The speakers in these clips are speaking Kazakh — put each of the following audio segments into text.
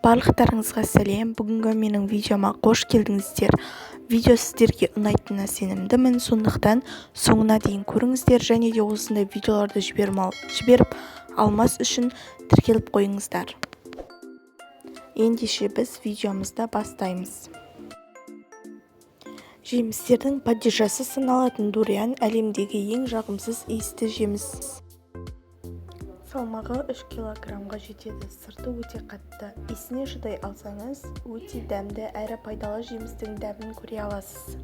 Барлықтарыңызға сәлем. Бүгінгі менің видеома қош келдіңіздер. Видео сіздерге ұнайтынына сенімдімін, сондықтан соңына дейін көріңіздер және де осындай видеоларды жіберіп алмас үшін тіркеліп қойыңыздар. Ендеше біз видеомызды бастаймыз. Жемістердің падишасы саналатын дуриан әлемдегі ең жағымсыз иісті жеміс. Салмағы 3 килограммға жетеді, сырты өте қатты. Иісіне шыдай алсаңыз, өте дәмді әрі пайдалы жемістің дәмін көре аласыз.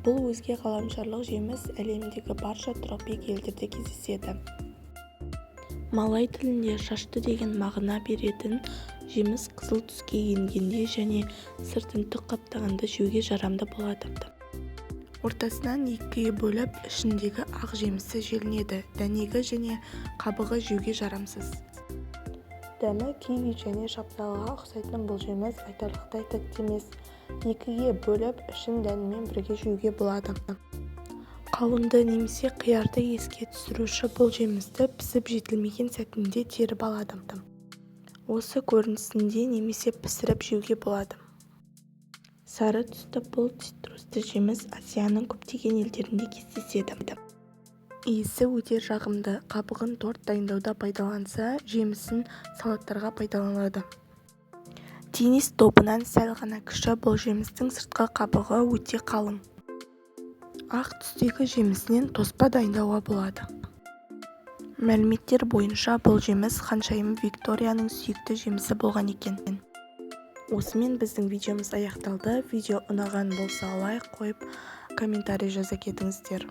Бұл өзге ғаламшарлық жеміс әлемдегі барша тропик елдерде кездеседі. Малай тілінде шашты деген мағына беретін жеміс қызыл түске енгенде және сыртын түк қаптағанда жеуге жарамды болады. Ортасынан екіге бөліп, ішіндегі ақ жемісі желінеді. Дәнегі және қабығы жеуге жарамсыз. Дәмі киви және шафралға ұқсайтын бұл жеміс айтарлықтай тәтті емес. Екіге бөліп, ішін дәнімен бірге жеуге болады. Қауынды немесе қиярды еске түсіруші бұл жемісті пісіп жетілмеген сәтінде теріп алады. Осы көрінісінде немесе пісіріп жеуге болады. Сары түсті бұл цитрусты жеміс Азияның көптеген елдерінде кездеседі. Иісі өте жағымды. Қабығын торт дайындауда пайдаланса, жемісін салаттарға пайдаланады. Денис тобынан сәл ғана кіші бұл жемістің сыртқы қабығы өте қалың. Ақ түстегі жемісінен тоспа дайындауға болады. Мәліметтер бойынша бұл жеміс ханшайым Викторияның сүйікті жемісі болған екен. Осымен біздің видеомыз аяқталды. Видео ұнаған болса лайк қойып, комментарий жаза кетіңіздер.